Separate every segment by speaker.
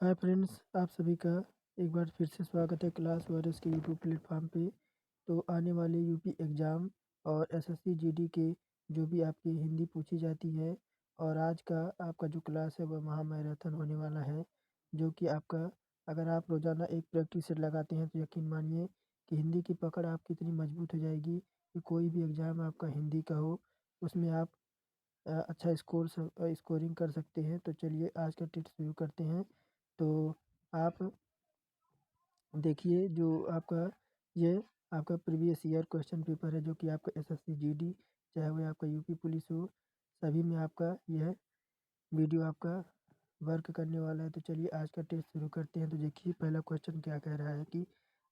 Speaker 1: Hi friends, आप सभी का एक बार फिर से स्वागत है क्लास वॉरियर्स के यूट्यूब प्लेटफॉर्म पे। तो आने वाले यूपी एग्ज़ाम और एसएससी जीडी के जो भी आपकी हिंदी पूछी जाती है, और आज का आपका जो क्लास है वह महामैराथन होने वाला है। जो कि आपका, अगर आप रोज़ाना एक प्रैक्टिस सेट लगाते हैं तो यकीन मानिए कि हिंदी की पकड़ आपकी इतनी मजबूत हो जाएगी कि कोई भी एग्ज़ाम आपका हिंदी का हो उसमें आप अच्छा स्कोरिंग कर सकते हैं। तो चलिए आज का टिप्स शुरू करते हैं। तो आप देखिए, जो आपका ये आपका प्रीवियस ईयर क्वेश्चन पेपर है, जो कि आपका एसएससी जीडी, चाहे वो आपका यूपी पुलिस हो, सभी में आपका यह वीडियो आपका वर्क करने वाला है। तो चलिए आज का टेस्ट शुरू करते हैं। तो देखिए पहला क्वेश्चन क्या कह रहा है कि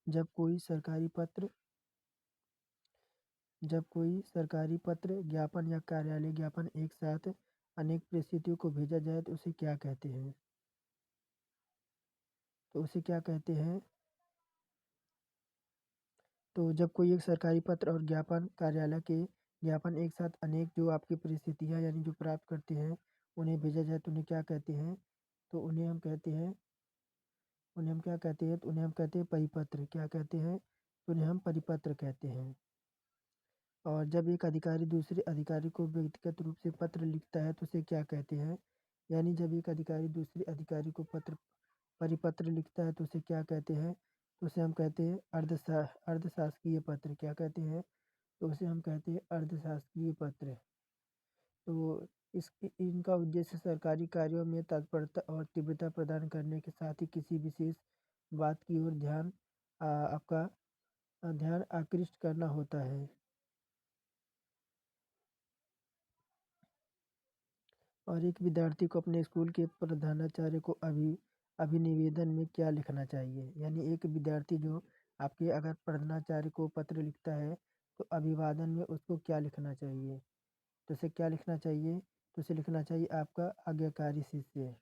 Speaker 1: जब कोई सरकारी पत्र, ज्ञापन या कार्यालय ज्ञापन एक साथ अनेक परिस्थितियों को भेजा जाए तो उसे क्या कहते हैं? तो उसे क्या कहते हैं? तो जब कोई एक सरकारी पत्र और ज्ञापन कार्यालय के ज्ञापन एक साथ अनेक जो आपकी परिस्थितियाँ यानी जो प्राप्त करते हैं उन्हें भेजा जाए तो उन्हें क्या कहते हैं? तो उन्हें हम क्या कहते हैं? तो उन्हें हम कहते हैं परिपत्र। क्या कहते हैं? तो उन्हें हम परिपत्र कहते हैं। और जब एक अधिकारी दूसरे अधिकारी को व्यक्तिगत रूप से पत्र लिखता है तो उसे क्या कहते हैं? यानी जब एक अधिकारी दूसरे अधिकारी को परिपत्र लिखता है तो उसे क्या कहते हैं? तो उसे हम कहते हैं अर्धशासकीय पत्र। क्या कहते हैं? तो उसे हम कहते हैं अर्धशासकीय पत्र। तो इनका उद्देश्य सरकारी कार्यों में तत्परता और तीव्रता प्रदान करने के साथ ही किसी विशेष बात की ओर आपका ध्यान आकृष्ट करना होता है। और एक विद्यार्थी को अपने स्कूल के प्रधानाचार्य को अभिनिवेदन में क्या लिखना चाहिए? यानी एक विद्यार्थी जो आपके अगर प्रधानाचार्य को पत्र लिखता है तो अभिवादन में उसको क्या लिखना चाहिए? तो उसे क्या लिखना चाहिए? तो उसे लिखना चाहिए आपका आज्ञाकारी शिष्य।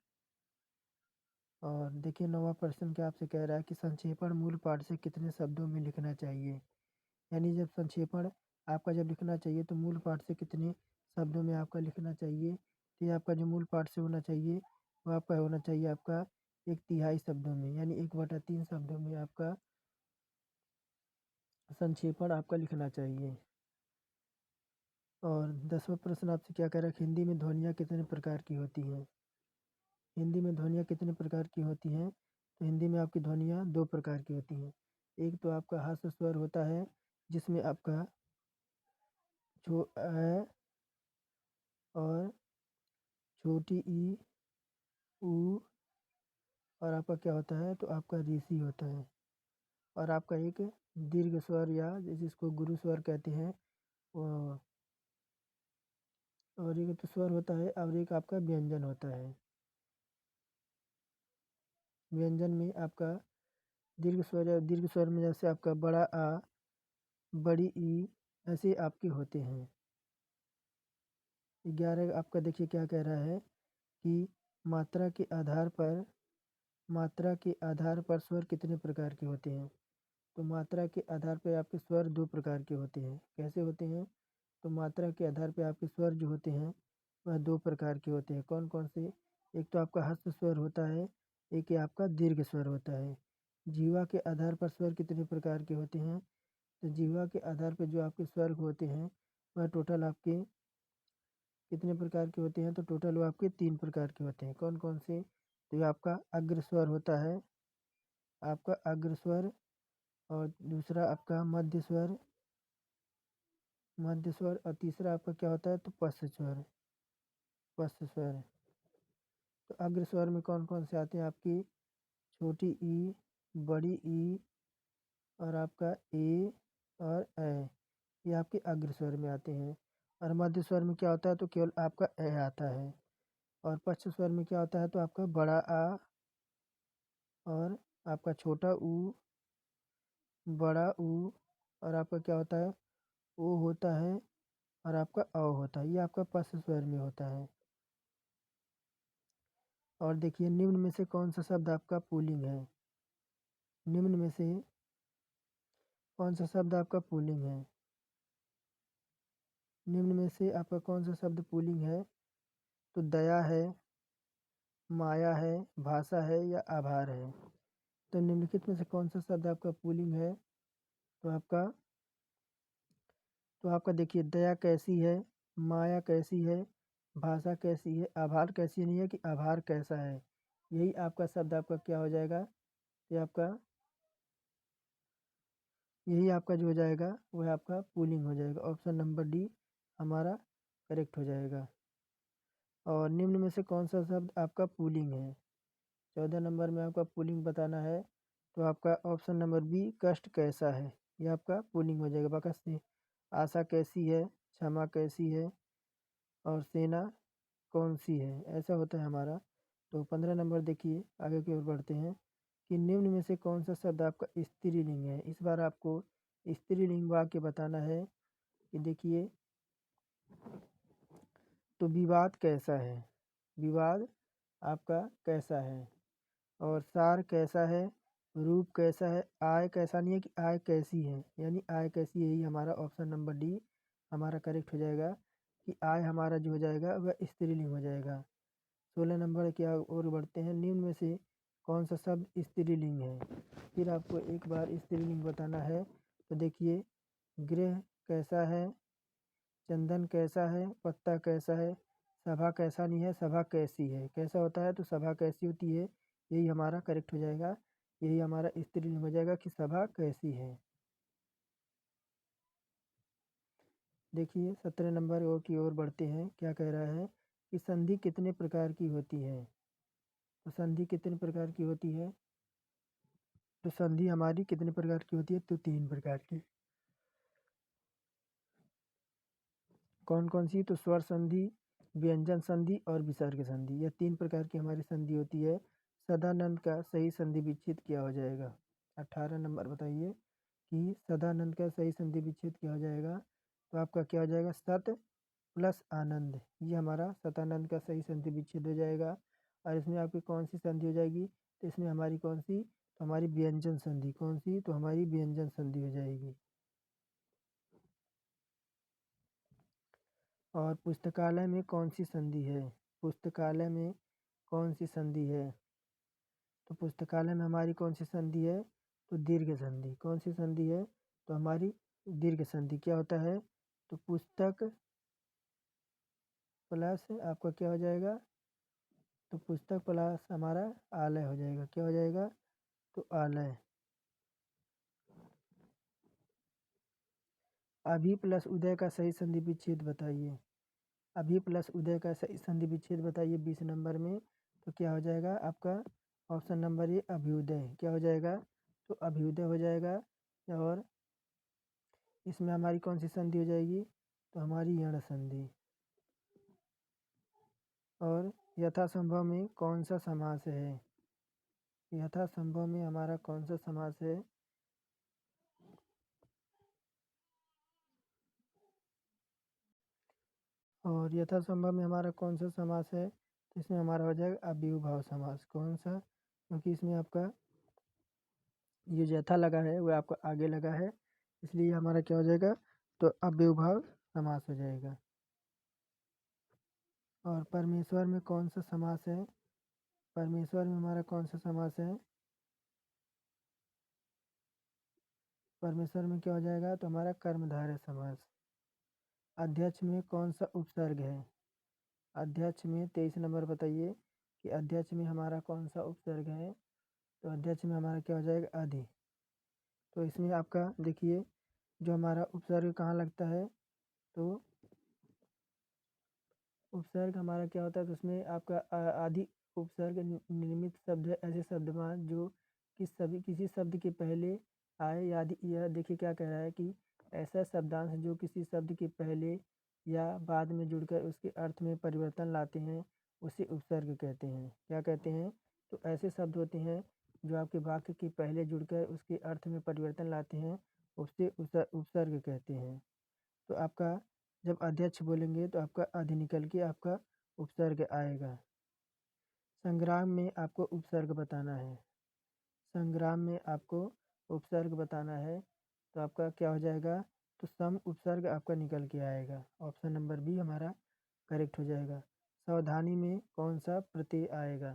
Speaker 1: और देखिए नौवां प्रश्न क्या आपसे कह रहा है कि संक्षेपण मूल पाठ से कितने शब्दों में लिखना चाहिए? यानी जब संक्षेपण आपका जब लिखना चाहिए तो मूल पाठ से कितने शब्दों में आपका लिखना चाहिए? तो ये आपका जो मूल पाठ से होना चाहिए वो आपका होना चाहिए आपका 1/3 शब्दों में, यानी 1/3 शब्दों में आपका संक्षेपण आपका लिखना चाहिए। और 10वां प्रश्न आपसे क्या कह रहा है कि हिंदी में ध्वनियाँ कितने प्रकार की होती हैं? हिंदी में ध्वनियाँ कितने प्रकार की होती हैं? तो हिंदी में आपकी ध्वनियाँ 2 प्रकार की होती हैं। एक तो आपका ह्रस्व स्वर होता है जिसमें आपका जो और छोटी ई, ऊ, और आपका क्या होता है? तो आपका ऋषि होता है। और आपका एक दीर्घ स्वर या जिसको गुरु स्वर कहते हैं वो, और एक तो स्वर होता है और एक आपका व्यंजन होता है। व्यंजन में आपका दीर्घ स्वर में जैसे आपका बड़ा आ, बड़ी ई, ऐसे आपके होते हैं। 11 आपका देखिए क्या कह रहा है कि मात्रा के आधार पर स्वर कितने प्रकार के होते हैं? तो मात्रा के आधार पर आपके स्वर 2 प्रकार के होते हैं। कैसे होते हैं? तो मात्रा के आधार पे आपके स्वर जो होते हैं वह 2 प्रकार के होते हैं। कौन-कौन से? एक तो आपका हस्व स्वर होता है, एक ये आपका दीर्घ स्वर होता है। जीवा के आधार पर स्वर कितने प्रकार के होते हैं? तो जीवा के आधार पर जो आपके स्वर होते हैं वह टोटल आपके कितने प्रकार के होते हैं? तो टोटल वो आपके 3 प्रकार के होते हैं। कौन-कौन से? तो ये आपका अग्र स्वर होता है, आपका अग्र स्वर, और दूसरा आपका मध्य स्वर, और तीसरा आपका क्या होता है? तो पश्च स्वर। तो अग्र स्वर में कौन-कौन से आते हैं? आपकी छोटी ई, बड़ी ई, और आपका ए और ऐ, ये आपके अग्र स्वर में आते हैं। और मध्य स्वर में क्या होता है? तो केवल आपका ए आता है। और पश्च स्वर में क्या होता है? तो आपका बड़ा आ, और आपका छोटा ऊ, बड़ा ऊ, और आपका क्या होता है? ओ होता है, और आपका अ होता है। ये आपका पश्च स्वर में होता है। और देखिए निम्न में से कौन सा शब्द आपका पुल्लिंग है? निम्न में से कौन सा शब्द आपका पुल्लिंग है? निम्न में से आपका कौन सा शब्द पुल्लिंग है? तो दया है, माया है, भाषा है या आभार है। तो निम्नलिखित में से कौन सा शब्द आपका पुल्लिंग है? तो आपका देखिए, दया कैसी है, माया कैसी है, भाषा कैसी है, आभार कैसी नहीं है कि आभार कैसा है। यही आपका शब्द आपका क्या हो जाएगा? यही आपका जो हो जाएगा वह आपका पुल्लिंग हो जाएगा। ऑप्शन नंबर डी हमारा करेक्ट हो जाएगा। और निम्न में से कौन सा शब्द आपका पुल्लिंग है? 14 नंबर में आपका पुल्लिंग बताना है। तो आपका ऑप्शन नंबर बी कष्ट कैसा है, ये आपका पुल्लिंग हो जाएगा। बाकी से आशा कैसी है, क्षमा कैसी है और सेना कौन सी है, ऐसा होता है हमारा। तो 15 नंबर देखिए, आगे की ओर बढ़ते हैं कि निम्न में से कौन सा शब्द आपका स्त्रीलिंग है। इस बार आपको स्त्रीलिंग वाक्य बताना है कि देखिए, तो विवाद कैसा है, विवाद आपका कैसा है, और सार कैसा है, रूप कैसा है, आय कैसा नहीं है कि आय कैसी है, यानी आय कैसी है। यही हमारा ऑप्शन नंबर डी हमारा करेक्ट हो जाएगा कि आय हमारा जो हो जाएगा वह स्त्रीलिंग हो जाएगा। 16 नंबर की ओर बढ़ते हैं। निम्न में से कौन सा शब्द स्त्रीलिंग है? फिर आपको एक बार स्त्रीलिंग बताना है। तो देखिए, गृह कैसा है, चंदन कैसा है, पत्ता कैसा है, सभा कैसा नहीं है, सभा कैसी है। कैसा होता है तो सभा कैसी होती है, यही हमारा करेक्ट हो जाएगा। यही हमारा स्त्रीलिंग हो जाएगा कि सभा कैसी है। देखिए 17 नंबर की ओर बढ़ते हैं। क्या कह रहा है कि संधि कितने प्रकार की होती है? तो संधि कितने प्रकार की होती है? तो संधि हमारी कितने प्रकार की होती है? तो 3 प्रकार की। कौन कौन सी? तो स्वर संधि, व्यंजन संधि और विसर्ग संधि, यह 3 प्रकार की हमारी संधि होती है। सदानंद का सही संधि विच्छेद क्या हो जाएगा? 18 नंबर बताइए कि सदानंद का सही संधि विच्छेद क्या हो जाएगा? तो आपका क्या हो जाएगा? सत प्लस आनंद, ये हमारा सतानंद का सही संधि विच्छेद हो जाएगा। और इसमें आपकी कौन सी संधि हो जाएगी? तो इसमें हमारी कौन सी? तो हमारी व्यंजन संधि। कौन सी? तो हमारी व्यंजन संधि हो जाएगी। और पुस्तकालय में कौन सी संधि है? पुस्तकालय में कौन सी संधि है? तो पुस्तकालय में हमारी कौन सी संधि है? तो दीर्घ संधि। कौन सी संधि है? तो हमारी दीर्घ संधि। क्या होता है? तो पुस्तक प्लस आपका क्या हो जाएगा? तो पुस्तक प्लस हमारा आलय हो जाएगा। क्या हो जाएगा? तो आलय। अभी प्लस उदय का सही संधि विच्छेद बताइए। अभी प्लस उदय का सही संधि विच्छेद बताइए 20 नंबर में। तो क्या हो जाएगा आपका? ऑप्शन नंबर ए अभ्युदय। क्या हो जाएगा? तो अभ्युदय हो जाएगा। और इसमें हमारी कौन सी संधि हो जाएगी? तो हमारी यण संधि। और यथासंभव में कौन सा समास है? यथासंभव में हमारा कौन सा समास है? और यथासंभव में हमारा कौन सा समास है? तो इसमें हमारा हो जाएगा अव्ययभाव समास। कौन सा? क्योंकि इसमें आपका ये जो यथा लगा है वह आपका आगे लगा है, इसलिए हमारा क्या हो जाएगा? तो अव्ययभाव समास हो जाएगा। और परमेश्वर में कौन सा समास है? परमेश्वर में हमारा कौन सा समास है? परमेश्वर में क्या हो जाएगा? तो हमारा कर्मधारय समास। अध्यक्ष में कौन सा उपसर्ग है? अध्यक्ष में 23 नंबर बताइए कि अध्यक्ष में हमारा कौन सा उपसर्ग है? तो अध्यक्ष में हमारा क्या हो जाएगा? अधि। तो इसमें आपका देखिए, जो हमारा उपसर्ग कहाँ लगता है? तो उपसर्ग हमारा क्या होता है? तो उसमें आपका आदि उपसर्ग निर्मित शब्द है। ऐसे शब्दमान जो किसी शब्द के पहले आए, याद यह देखिए क्या कह रहा है कि ऐसा शब्दांश जो किसी शब्द के पहले या बाद में जुड़कर उसके अर्थ में परिवर्तन लाते हैं, उसे उपसर्ग कहते हैं। क्या कहते हैं? तो ऐसे शब्द होते हैं जो आपके वाक्य के पहले जुड़कर उसके अर्थ में परिवर्तन लाते हैं, उससे उपसर्ग कहते हैं। तो आपका जब अध्यक्ष बोलेंगे तो आपका अधि निकल के आपका उपसर्ग आएगा। संग्राम में आपको उपसर्ग बताना है। संग्राम में आपको उपसर्ग बताना है। तो आपका क्या हो जाएगा? तो सम उपसर्ग आपका निकल के आएगा। ऑप्शन नंबर बी हमारा करेक्ट हो जाएगा। सावधानी में कौन सा प्रत्यय आएगा?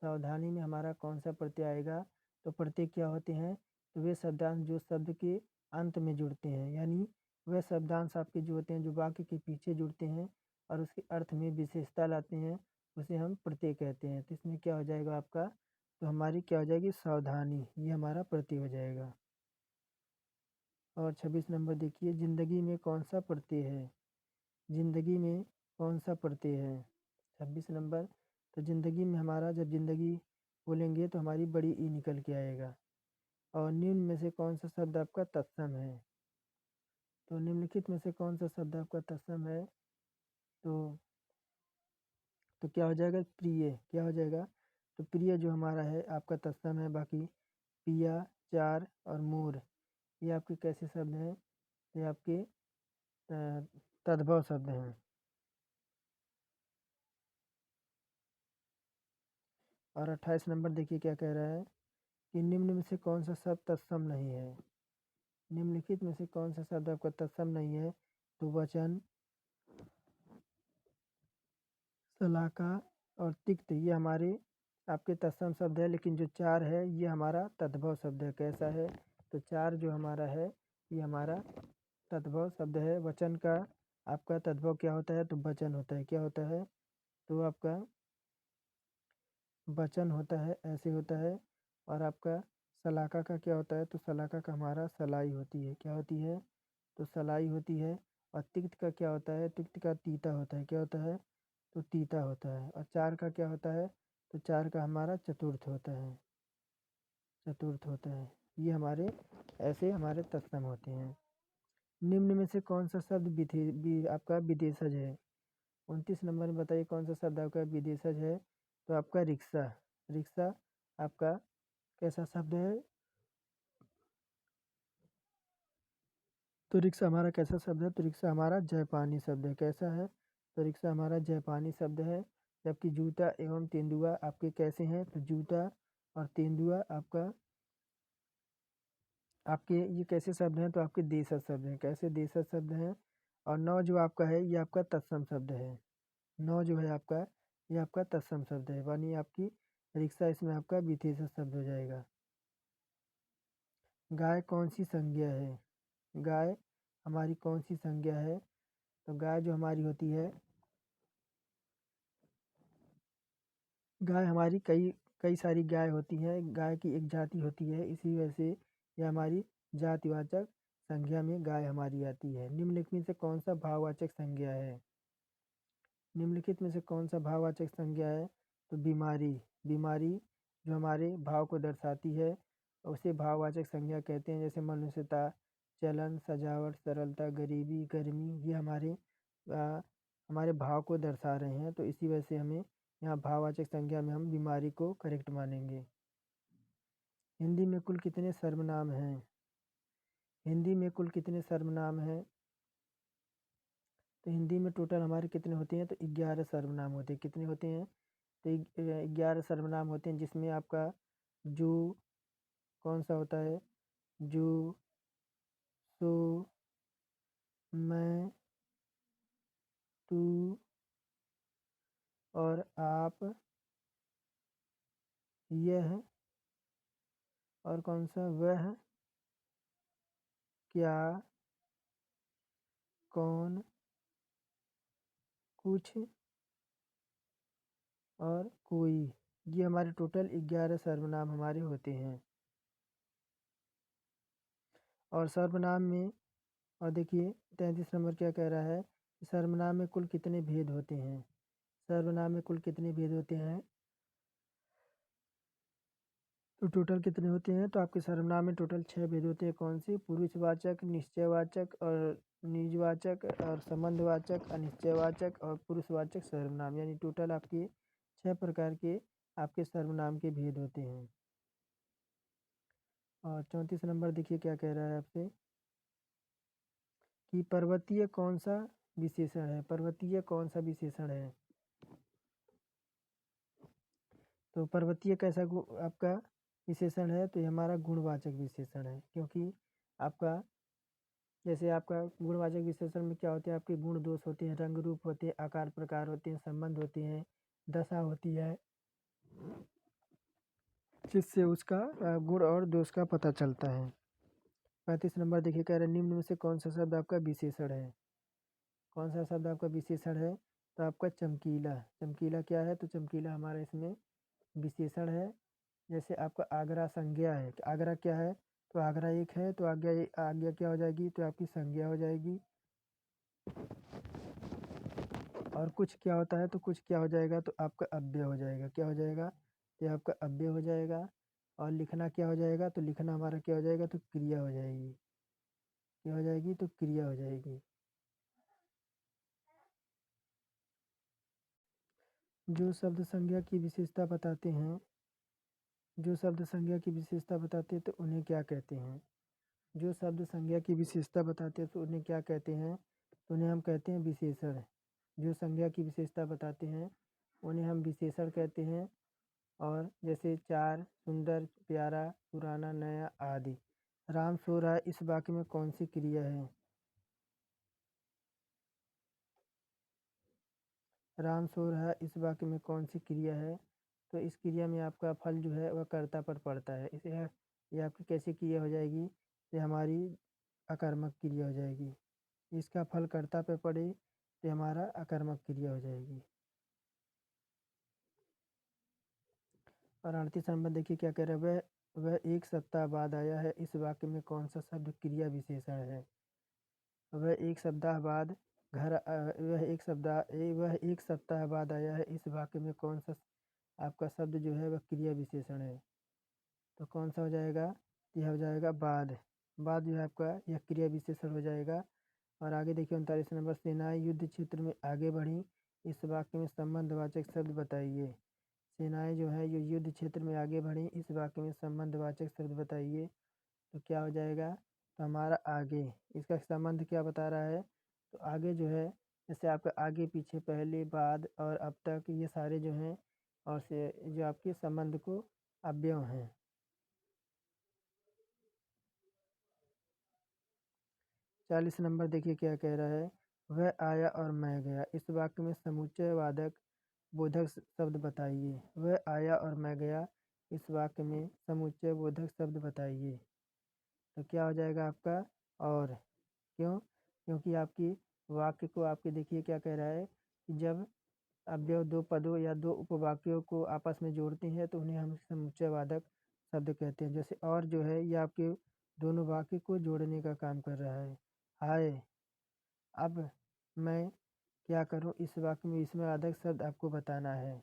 Speaker 1: सावधानी में हमारा कौन सा प्रत्यय आएगा? तो प्रत्यय क्या होते हैं? तो वे शब्दांश जो शब्द के अंत में जुड़ते हैं, यानी वह शब्दांश आपके जो होते हैं जो वाक्य के पीछे जुड़ते हैं और उसके अर्थ में विशेषता लाते हैं, उसे हम प्रत्यय कहते हैं। तो इसमें क्या हो जाएगा आपका? तो हमारी क्या हो जाएगी? सावधानी, ये हमारा प्रत्यय हो जाएगा। और 26 नंबर देखिए, जिंदगी में कौन सा प्रत्यय है? जिंदगी में कौन सा प्रत्यय है? 26 नंबर, तो ज़िंदगी में हमारा जब ज़िंदगी बोलेंगे तो हमारी बड़ी ई निकल के आएगा। और निम्न में से कौन सा शब्द आपका तत्सम है? तो निम्नलिखित में से कौन सा शब्द आपका तत्सम है? तो क्या हो जाएगा? प्रिय। क्या हो जाएगा? तो प्रिय जो हमारा है आपका तत्सम है। बाकी पिया, चार और मोर, ये आपके कैसे शब्द हैं? ये आपके तद्भव शब्द हैं। और 28 नंबर देखिए क्या कह रहा है कि निम्न में से कौन सा शब्द तत्सम नहीं है? निम्नलिखित में से कौन सा शब्द आपका तत्सम नहीं है? तो वचन, शलाका और तिक्त, ये हमारे आपके तत्सम शब्द है। लेकिन जो चार है ये हमारा तद्भव शब्द है। कैसा है? तो चार जो हमारा है ये हमारा तद्भव शब्द है। वचन का आपका तद्भव क्या होता है? तो वचन होता है। क्या होता है? तो आपका वचन होता है, ऐसे होता है। और आपका शलाका का क्या होता है? तो शलाका का हमारा सलाई होती है। क्या होती है? तो सलाई होती है। और तिक्त का क्या होता है? तिक्त का तीता होता है। क्या होता है? तो तीता होता है। और चार का क्या होता है? तो चार का हमारा चतुर्थ होता है। चतुर्थ होता है। ये हमारे ऐसे हमारे तत्सम होते हैं। निम्न में से कौन सा शब्द आपका विदेशज है? 29 नंबर में बताइए कौन सा शब्द आपका विदेशज है? तो आपका रिक्शा। रिक्शा आपका कैसा शब्द है? तो रिक्शा हमारा कैसा शब्द है? तो रिक्शा हमारा जापानी शब्द है। कैसा है? तो रिक्शा हमारा जापानी शब्द है। जबकि जूता एवं तेंदुआ आपके कैसे हैं? तो जूता और तेंदुआ आपके ये कैसे शब्द हैं? तो आपके देशज शब्द हैं। कैसे देशज शब्द हैं? और नौ जो आपका है ये आपका तत्सम शब्द है। नौ जो है आपका ये आपका तत्सम शब्द है, यानी आपकी रिक्शा इसमें आपका विशेषण शब्द हो जाएगा। गाय कौन सी संज्ञा है? गाय हमारी कौन सी संज्ञा है? तो गाय जो हमारी होती है, गाय हमारी कई कई सारी गाय होती हैं। गाय की एक जाति होती है, इसी वजह से यह हमारी जातिवाचक संज्ञा में गाय हमारी आती है। निम्नलिखित में से कौन सा भाववाचक संज्ञा है? निम्नलिखित में से कौन सा भाववाचक संज्ञा है? तो बीमारी। बीमारी जो हमारे भाव को दर्शाती है उसे भाववाचक संज्ञा कहते हैं। जैसे मनुष्यता, चलन, सजावट, सरलता, गरीबी, गर्मी, ये हमारे भाव को दर्शा रहे हैं। तो इसी वजह से हमें यहाँ भाववाचक संज्ञा में हम बीमारी को करेक्ट मानेंगे। हिंदी में कुल कितने सर्वनाम हैं? हिंदी में कुल कितने सर्वनाम हैं? तो हिंदी में टोटल हमारे कितने होते हैं? तो 11 सर्वनाम होते हैं। कितने होते हैं? तो 11 सर्वनाम होते हैं, जिसमें आपका जो कौन सा होता है? जो, सो, मैं, तू और आप, यह और कौन सा? वह, क्या, कौन, कुछ और कोई, ये हमारे टोटल 11 सर्वनाम हमारे होते हैं। और सर्वनाम में, और देखिए 33 नंबर क्या कह रहा है? सर्वनाम में कुल कितने भेद होते हैं? सर्वनाम में कुल कितने भेद होते हैं? तो टोटल कितने होते हैं? तो आपके सर्वनाम में टोटल 6 भेद होते हैं। कौन से? पुरुषवाचक, निश्चयवाचक और निजवाचक और संबंधवाचक, अनिश्चयवाचक और पुरुषवाचक सर्वनाम, यानी टोटल आपके 6 प्रकार के आपके सर्वनाम के भेद होते हैं। और 34 नंबर देखिए क्या कह रहा है आपसे कि पर्वतीय कौन सा विशेषण है? पर्वतीय कौन सा विशेषण है? तो पर्वतीय कैसा आपका विशेषण है? तो ये हमारा गुणवाचक विशेषण है, क्योंकि आपका जैसे आपका गुणवाचक विशेषण में क्या होते हैं, आपके गुण दोष होते हैं, रंग रूप होते हैं, आकार प्रकार होते हैं, संबंध होते हैं, दशा होती है, जिससे उसका गुण और दोष का पता चलता है। 35 नंबर देखिए, कह रहे हैं निम्न में से कौन सा शब्द आपका विशेषण है। कौन सा शब्द आपका विशेषण है, तो आपका चमकीला। चमकीला क्या है, तो चमकीला हमारा इसमें विशेषण है। जैसे आपका आगरा संज्ञा है, आगरा क्या है, तो आगरा एक है, तो आज्ञा आज्ञा क्या हो जाएगी, तो आपकी संज्ञा हो जाएगी। और कुछ क्या होता है, तो कुछ क्या हो जाएगा, तो आपका अव्यय हो जाएगा। क्या हो जाएगा, तो आपका अव्यय हो जाएगा। और लिखना क्या हो जाएगा, तो लिखना हमारा क्या हो जाएगा, तो क्रिया हो जाएगी। क्या हो जाएगी, तो क्रिया हो जाएगी। जो शब्द संज्ञा की विशेषता बताते हैं, जो शब्द संज्ञा की विशेषता बताते हैं तो उन्हें क्या कहते हैं। जो शब्द संज्ञा की विशेषता बताते हैं तो उन्हें क्या कहते हैं, तो उन्हें हम कहते हैं विशेषण। जो संज्ञा की विशेषता बताते हैं उन्हें हम विशेषण कहते हैं। और जैसे चार, सुंदर, प्यारा, पुराना, नया आदि। राम सो रहा है, इस वाक्य में कौन सी क्रिया है। राम सो रहा है, इस वाक्य में कौन सी क्रिया है, तो इस क्रिया में आपका फल जो है वह कर्ता पर पड़ता है। इसे ये आपकी कैसी क्रिया हो जाएगी, ये हमारी अकर्मक क्रिया हो जाएगी। इसका फल कर्ता पे पड़े तो हमारा अकर्मक क्रिया हो जाएगी। और 38 नंबर देखिए क्या कह रहा है, वह एक सप्ताह बाद आया है, इस वाक्य में कौन सा शब्द क्रिया विशेषण है। वह एक सप्ताह बाद वह एक सप्ताह बाद आया है, इस वाक्य में कौन सा आपका शब्द जो है वह क्रिया विशेषण है, तो कौन सा हो जाएगा, यह हो जाएगा बाद। बाद जो है आपका यह क्रिया विशेषण हो जाएगा। और आगे देखिए 39 नंबर, सेनाएं युद्ध क्षेत्र में आगे बढ़ी, इस वाक्य में संबंधवाचक शब्द बताइए। सेनाएं जो है ये युद्ध क्षेत्र में आगे बढ़ी, इस वाक्य में संबंधवाचक शब्द बताइए, तो क्या हो जाएगा, तो हमारा आगे। इसका संबंध क्या बता रहा है, तो आगे जो है जैसे आपका आगे पीछे पहले बाद और अब तक ये सारे जो हैं और से जो आपके संबंध को अवयव हैं। 40 नंबर देखिए क्या कह रहा है, वह आया और मैं गया, इस वाक्य में समुच्चय वादक बोधक शब्द बताइए। वह आया और मैं गया, इस वाक्य में समुच्चय बोधक शब्द बताइए, तो क्या हो जाएगा आपका, और। क्यों, क्योंकि आपकी वाक्य को आपके देखिए क्या कह रहा है कि जब अवयव दो पदों या दो उपवाक्यों को आपस में जोड़ते हैं तो उन्हें हम समुच्चयवादक शब्द कहते हैं। जैसे और जो है ये आपके दोनों वाक्य को जोड़ने का काम कर रहा है। हाय, अब मैं क्या करूं, इस वाक्य में विस्मयादिबोधक शब्द आपको बताना है।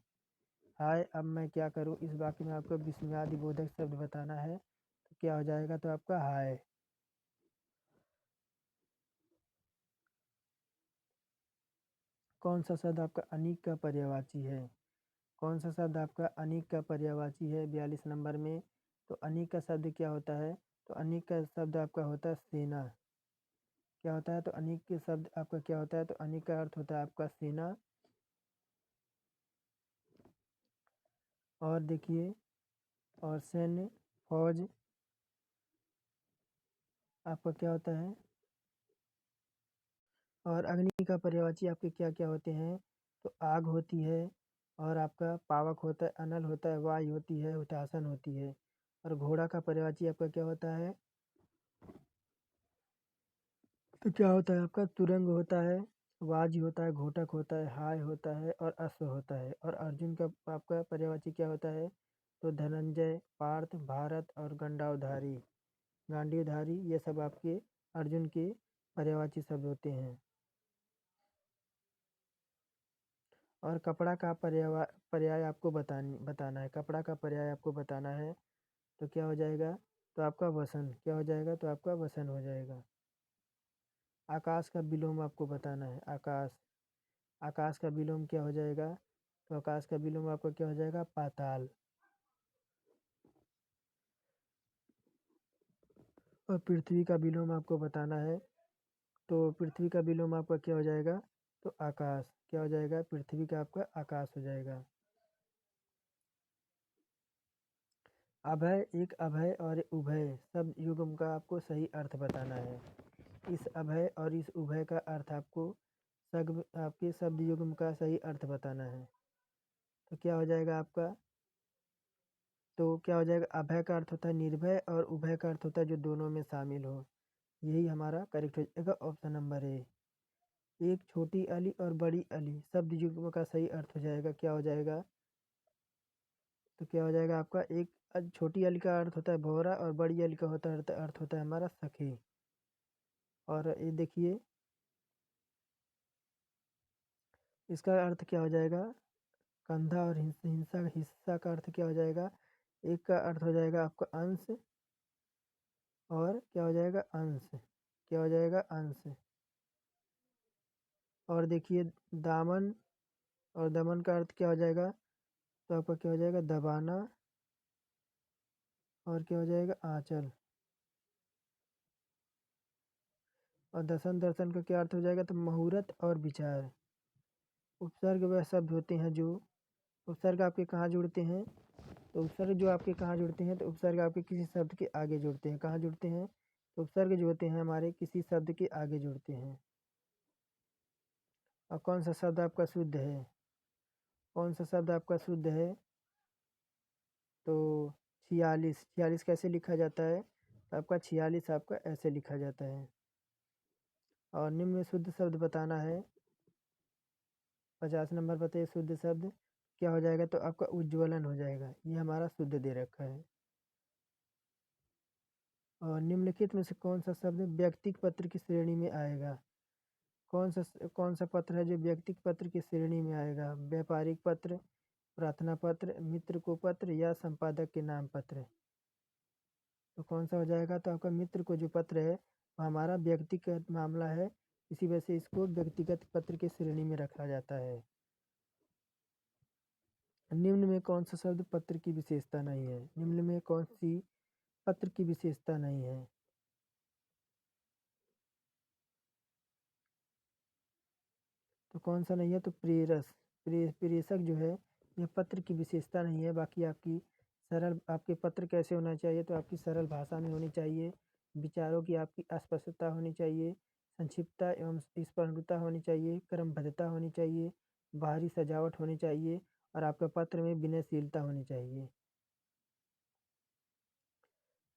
Speaker 1: हाय, अब मैं क्या करूं, इस वाक्य में आपको विस्मयादिबोधक शब्द बताना है, तो क्या हो जाएगा, तो आपका हाय। कौन सा शब्द आपका अनीक का पर्यायवाची है। कौन सा शब्द आपका अनीक का पर्यायवाची है 42 नंबर में, तो अनीक का शब्द क्या होता है, तो अनीक का शब्द आपका होता है सेना। क्या होता है, तो अनीक के शब्द आपका क्या होता है, तो अनीक का अर्थ होता है आपका सेना। और देखिए, और सैन्य, फौज आपका क्या होता है। और अग्नि का पर्यायवाची आपके क्या क्या होते हैं, तो आग होती है, और आपका पावक होता है, अनल होता है, वायु होती है, हुतासन होती है। और घोड़ा का पर्यायवाची आपका क्या होता है, तो क्या होता है आपका तुरंग होता है, वाज होता है, घोटक होता है, हाय होता है, और अश्व होता है। और अर्जुन का आपका पर्यायवाची क्या होता है, तो धनंजय, पार्थ, भारत और गंडावधारी, गांडीवधारी, ये सब आपके अर्जुन के पर्यायवाची शब्द होते हैं। और कपड़ा का पर्याय आपको बताना है। कपड़ा का पर्याय आपको बताना है, तो क्या हो जाएगा, तो आपका वसन। क्या हो जाएगा, तो आपका वसन हो जाएगा। आकाश का विलोम आपको बताना है। आकाश, आकाश का विलोम क्या हो जाएगा, तो आकाश का विलोम आपका क्या हो जाएगा, पाताल। और पृथ्वी का विलोम आपको बताना है, तो पृथ्वी का विलोम आपका क्या हो जाएगा, तो आकाश। क्या हो जाएगा, पृथ्वी का आपका आकाश हो जाएगा। अभय, एक अभय और एक उभय शब्द युग्म का आपको सही अर्थ बताना है। इस अभय और इस उभय का अर्थ आपको आपके शब्द युग्म का सही अर्थ बताना है। तो क्या हो जाएगा आपका, तो क्या हो जाएगा, अभय का अर्थ होता है निर्भय और उभय का अर्थ होता है जो दोनों में शामिल हो। यही हमारा करेक्ट हो जाएगा ऑप्शन नंबर ए। एक छोटी अली और बड़ी अली शब्द युग्म का सही अर्थ हो जाएगा, क्या हो जाएगा, तो क्या हो जाएगा आपका, एक छोटी अली का अर्थ होता है भौरा और बड़ी अली का अर्थ होता है हमारा सखी। और ये देखिए इसका अर्थ क्या हो जाएगा, कंधा और हिंसा हिस्सा का अर्थ क्या हो जाएगा, एक का अर्थ हो जाएगा आपका अंश और क्या हो जाएगा अंश, क्या हो जाएगा अंश। और देखिए दामन और दमन का अर्थ क्या हो जाएगा, तो आपका क्या हो जाएगा दबाना और क्या हो जाएगा आंचल। और दसन दर्शन का क्या अर्थ हो जाएगा, तो मुहूर्त और विचार। उपसर्ग वह शब्द होते हैं जो, उपसर्ग आपके कहाँ जुड़ते हैं, तो उपसर्ग जो आपके कहाँ जुड़ते हैं, तो उपसर्ग आपके किसी शब्द के आगे जुड़ते हैं, कहाँ जुड़ते हैं, तो उपसर्ग जो होते हैं हमारे किसी शब्द के आगे जुड़ते हैं। और कौन सा शब्द आपका शुद्ध है, कौन सा शब्द आपका शुद्ध है, तो 46, 46 कैसे लिखा जाता है, तो आपका 46 आपका ऐसे लिखा जाता है। और निम्न में शुद्ध शब्द बताना है, 50 नंबर बताइए शुद्ध शब्द क्या हो जाएगा, तो आपका उज्ज्वलन हो जाएगा, ये हमारा शुद्ध दे रखा है। और निम्नलिखित में से कौन सा शब्द व्यक्तिक पत्र की श्रेणी में आएगा, कौन सा पत्र है जो व्यक्तिक पत्र की श्रेणी में आएगा, व्यापारिक पत्र, प्रार्थना पत्र, मित्र को पत्र या संपादक के नाम पत्र। तो कौन सा हो जाएगा, तो आपका मित्र को जो पत्र है वो हमारा व्यक्तिगत मामला है, इसी वजह से इसको व्यक्तिगत पत्र की श्रेणी में रखा जाता है। निम्न में कौन सा शब्द पत्र की विशेषता नहीं है, निम्न में कौन सी पत्र की विशेषता नहीं है, तो कौन सा नहीं है, तो प्रेषक जो है यह पत्र की विशेषता नहीं है। बाकी आपकी सरल, आपके पत्र कैसे होना चाहिए, तो आपकी सरल भाषा में होनी चाहिए, विचारों की आपकी अस्पष्टता होनी चाहिए, संक्षिप्तता एवं स्पष्टता होनी चाहिए, क्रमबद्धता होनी चाहिए, बाहरी सजावट होनी चाहिए और आपके पत्र में विनयशीलता होनी चाहिए।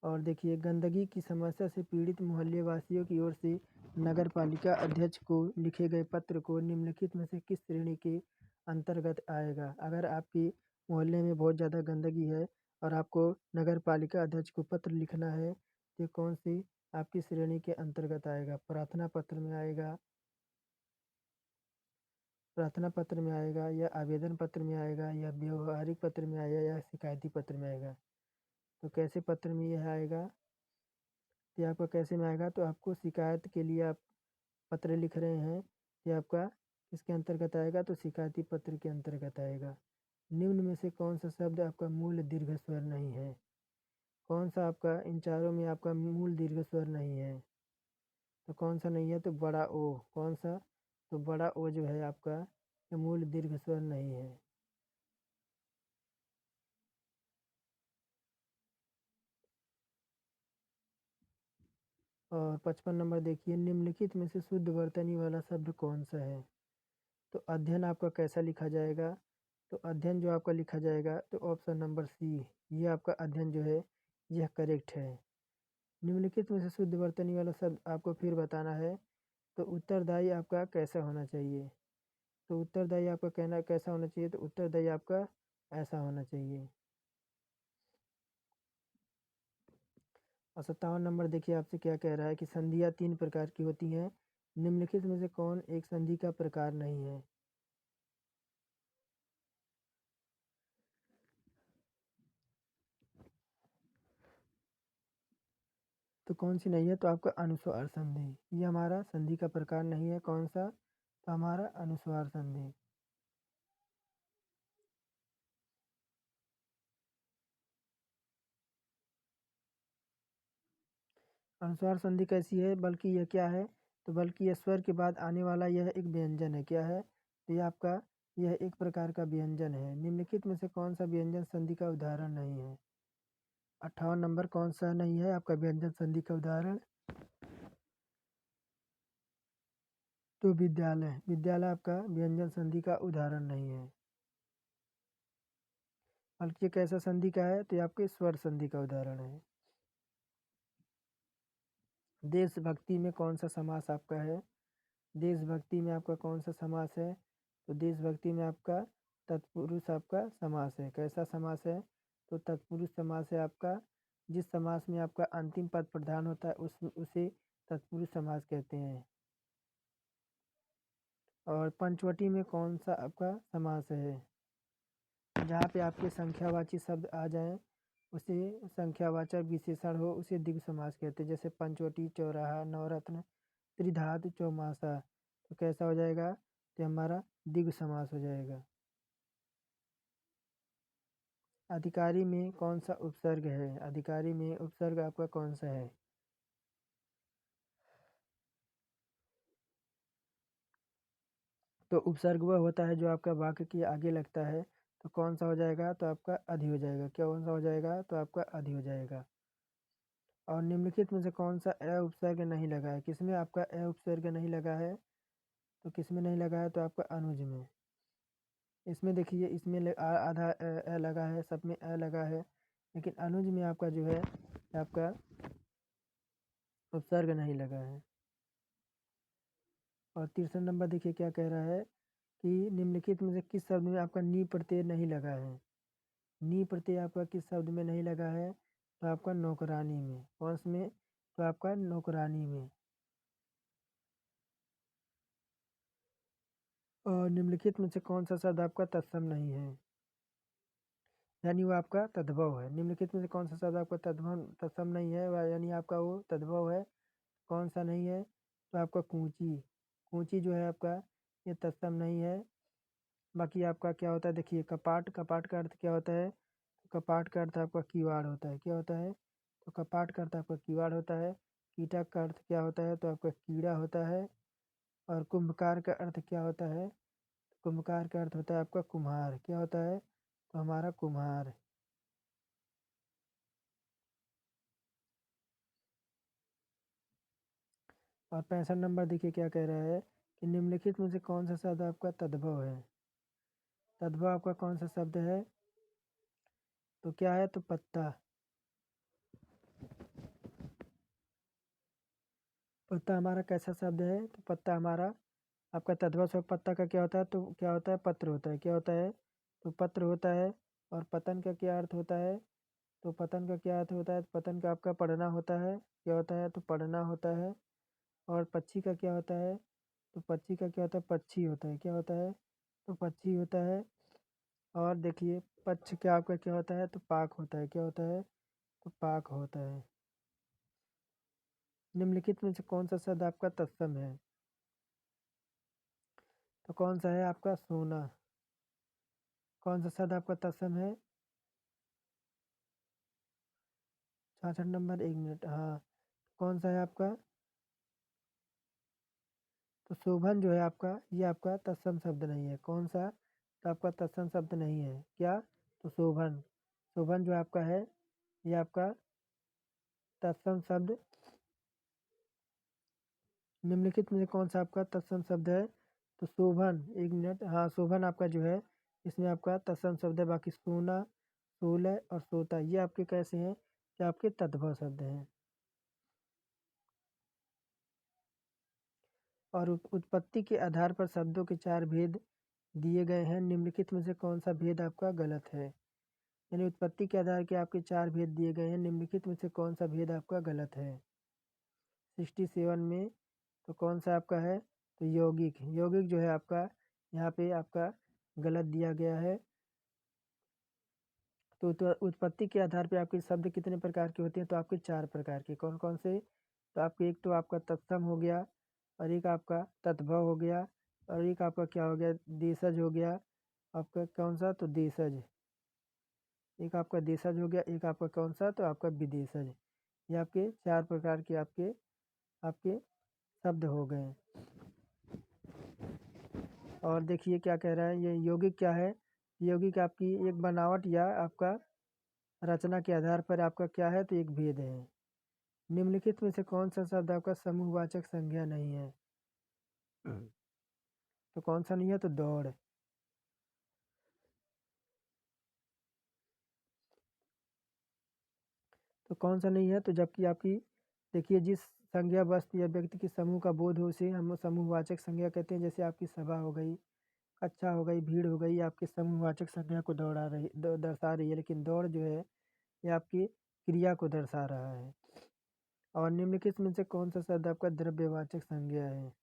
Speaker 1: और देखिए गंदगी की समस्या से पीड़ित मोहल्ले वासियों की ओर से नगर पालिका अध्यक्ष को लिखे गए पत्र को निम्नलिखित में से किस श्रेणी के अंतर्गत आएगा। अगर आपकी मोहल्ले में बहुत ज़्यादा गंदगी है और आपको नगर पालिका अध्यक्ष को पत्र लिखना है, तो कौन सी आपकी श्रेणी के अंतर्गत आएगा, प्रार्थना पत्र में आएगा, प्रार्थना पत्र में आएगा या आवेदन पत्र में आएगा या व्यवहारिक पत्र में आएगा या शिकायती पत्र में आएगा। तो कैसे पत्र में यह आएगा, ये आपका कैसे में आएगा, तो आपको शिकायत के लिए आप पत्र लिख रहे हैं, ये आपका किसके अंतर्गत आएगा, तो शिकायती पत्र के अंतर्गत आएगा। निम्न में से कौन सा शब्द आपका मूल दीर्घ स्वर नहीं है, कौन सा आपका इन चारों में आपका मूल दीर्घ स्वर नहीं है, तो कौन सा नहीं है, तो बड़ा ओ, कौन सा, तो बड़ा ओ जो है आपका ये मूल दीर्घ स्वर नहीं है। और 55 नंबर देखिए, निम्नलिखित में से शुद्ध वर्तनी वाला शब्द कौन सा है, तो अध्ययन आपका कैसा लिखा जाएगा, तो अध्ययन जो आपका लिखा जाएगा तो ऑप्शन नंबर सी, ये आपका अध्ययन जो है यह करेक्ट है। निम्नलिखित में से शुद्ध वर्तनी वाला शब्द आपको फिर बताना है, तो उत्तरदायी आपका कैसा होना चाहिए, तो उत्तरदायी आपका कहना कैसा होना चाहिए, तो उत्तरदायी आपका ऐसा होना चाहिए। और 57 नंबर देखिए आपसे क्या कह रहा है कि संधियाँ 3 प्रकार की होती हैं, निम्नलिखित में से कौन एक संधि का प्रकार नहीं है, तो कौन सी नहीं है, तो आपका अनुस्वार संधि, ये हमारा संधि का प्रकार नहीं है, कौन सा, तो हमारा अनुस्वार संधि। अनुस्वार संधि कैसी है, बल्कि यह क्या है, तो बल्कि यह स्वर के बाद आने वाला यह एक व्यंजन है, क्या है, तो यह आपका यह एक प्रकार का व्यंजन है। निम्नलिखित में से कौन सा व्यंजन संधि का उदाहरण नहीं है, 58 नंबर कौन सा नहीं है आपका व्यंजन संधि का उदाहरण, तो विद्यालय, विद्यालय आपका व्यंजन संधि का उदाहरण नहीं है, बल्कि ये कैसा संधि का है, तो ये आपके स्वर संधि का उदाहरण है। देशभक्ति में कौन सा समास आपका है? देशभक्ति में आपका कौन सा समास है? तो देशभक्ति में आपका तत्पुरुष आपका समास है। कैसा समास है? तो तत्पुरुष समास है आपका। जिस समास में आपका अंतिम पद प्रधान होता है उसे तत्पुरुष समास कहते हैं। और पंचवटी में कौन सा आपका समास है? जहाँ पे आपके संख्यावाची शब्द आ जाएं, उसे संख्यावाचक विशेषण हो, उसे द्विगु समास कहते हैं। जैसे पंचवटी, चौराहा, नवरत्न, त्रिधातु, चौमासा। तो कैसा हो जाएगा? तो हमारा द्विगु समास हो जाएगा। अधिकारी में कौन सा उपसर्ग है? अधिकारी में उपसर्ग आपका कौन सा है? तो उपसर्ग वह होता है जो आपका वाक्य के आगे लगता है। तो कौन सा हो जाएगा? तो आपका अधि हो जाएगा। क्या कौन सा हो जाएगा? तो आपका अधि हो जाएगा। और निम्नलिखित में से कौन सा अ उपसर्ग नहीं लगा है? किसमें आपका अ उपसर्ग नहीं लगा है? तो किसमें नहीं लगा है? तो आपका अनुज में। इसमें देखिए, इसमें आधा अ लगा है, सब में अ लगा है, लेकिन अनुज में आपका जो है आपका उपसर्ग नहीं लगा है। और तीसरा नंबर देखिए क्या कह रहा है कि निम्नलिखित में से किस शब्द में आपका नी प्रत्यय नहीं लगा है? नी प्रत्यय आपका किस शब्द में नहीं लगा है? तो आपका नौकरानी में। कौन से में? तो आपका नौकरानी में। और निम्नलिखित में से कौन सा शब्द आपका तत्सम नहीं है? यानी वो आपका तद्भव है। निम्नलिखित में से कौन सा शब्द आपका तत्सम नहीं है, यानी आपका वो तद्भव है? कौन सा नहीं है? तो आपका कूंची। कूंची जो है आपका ये तत्सम नहीं है। बाकी आपका क्या होता है? देखिए, कपाट, कपाट का अर्थ क्या होता है? तो कपाट का अर्थ आपका किवाड़ होता है। क्या होता है? तो कपाट का अर्थ आपका किवाड़ होता है। कीटक का अर्थ क्या होता है? तो आपका कीड़ा होता है। और कुंभकार का अर्थ क्या होता है? कुंभकार का अर्थ होता है आपका कुम्हार। क्या होता है? तो हमारा कुम्हार। और 65 नंबर देखिए क्या कह रहा है कि निम्नलिखित में से कौन सा शब्द आपका तद्भव है? तद्भव आपका कौन सा शब्द है? तो क्या है? तो पत्ता। पत्ता हमारा कैसा शब्द है? तो पत्ता हमारा आपका तद्भव शब्द पत्ता का क्या होता है? तो क्या होता है? पत्र होता है। क्या होता है? तो पत्र होता है। और पतन का क्या अर्थ होता है? तो पतन का क्या अर्थ होता है? पतन का आपका पढ़ना होता है। क्या होता है? तो पढ़ना होता है। और पक्षी का क्या होता है? तो पक्षी का क्या होता है? पक्षी होता है। क्या होता है? तो पक्षी होता है। और देखिए, पक्ष क्या आपका क्या होता है? तो पाक होता है। क्या होता है? तो पाक होता है। निम्नलिखित में से कौन सा शब्द आपका तत्सम है? तो कौन सा है आपका? सोना। कौन सा शब्द आपका तत्सम है? 66 नंबर, 1 मिनट, हाँ। कौन सा है आपका? तो शोभन जो है आपका, ये आपका तत्सम शब्द नहीं है। कौन सा? तो आपका तत्सम शब्द नहीं है। क्या? तो शोभन। शोभन जो आपका है ये आपका तत्सम शब्द। निम्नलिखित में से कौन सा आपका तत्सम शब्द है? तो शोभन, 1 मिनट, हाँ, शोभन आपका जो है इसमें आपका तत्सम शब्द है। बाकी सोना, सोलह और सोता ये आपके कैसे हैं? कि आपके तद्भव शब्द हैं। और उत्पत्ति के आधार पर शब्दों के 4 भेद दिए गए हैं। निम्नलिखित में से कौन सा भेद आपका गलत है? यानी उत्पत्ति के आधार के आपके 4 भेद दिए गए हैं। निम्नलिखित में से कौन सा भेद आपका गलत है? 67 में तो कौन सा आपका है? तो यौगिक। यौगिक जो है आपका यहाँ पे आपका गलत दिया गया है। तो उत्पत्ति के आधार पे आपके शब्द कितने प्रकार के होते हैं? तो आपके 4 प्रकार के। कौन कौन से? तो आपके एक तो आपका तत्सम हो गया, और एक आपका तद्भव हो गया, और एक आपका क्या हो गया? देशज हो गया। आपका कौन सा? तो देशज। एक आपका देशज हो गया, एक आपका कौन सा? तो आपका विदेशज। ये आपके 4 प्रकार के आपके आपके शब्द हो गए। और देखिए क्या कह रहा है, ये यौगिक क्या है? यौगिक आपकी एक बनावट या आपका रचना के आधार पर आपका क्या है? तो एक भेद है। निम्नलिखित में से कौन सा शब्द आपका समूहवाचक संज्ञा नहीं है? तो कौन सा नहीं है? तो दौड़। तो कौन सा नहीं है? तो जबकि आपकी देखिए, जिस संज्ञा वस्तु या व्यक्ति के समूह का बोध हो उसे हम समूहवाचक संज्ञा कहते हैं। जैसे आपकी सभा हो गई, कक्षा हो गई, भीड़ हो गई, आपके समूहवाचक संज्ञा को दर्शा रही है। लेकिन दौड़ जो है ये आपकी क्रिया को दर्शा रहा है। और निम्नलिखित में से कौन सा शब्द आपका द्रव्यवाचक संज्ञा है?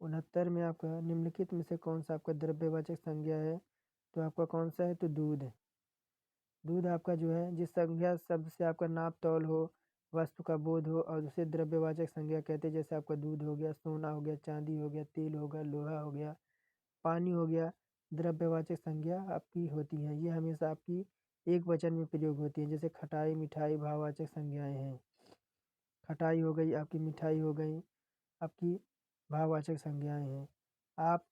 Speaker 1: 69 में आपका निम्नलिखित में से कौन सा आपका द्रव्यवाचक संज्ञा है? तो आपका कौन सा है? तो दूध। दूध आपका जो है जिस संज्ञा शब्द से आपका नाप तौल हो, वस्तु का बोध हो और उसे द्रव्यवाचक संज्ञा कहते हैं। जैसे आपका दूध हो गया, सोना हो गया, चांदी हो गया, तेल हो गया, लोहा हो गया, पानी हो गया। द्रव्यवाचक संज्ञा आपकी होती हैं। ये हमेशा आपकी एक वचन में प्रयोग होती है। जैसे खटाई, मिठाई भाववाचक संज्ञाएं हैं। खटाई हो गई आपकी, मिठाई हो गई आपकी भाववाचक संज्ञाएं हैं। आप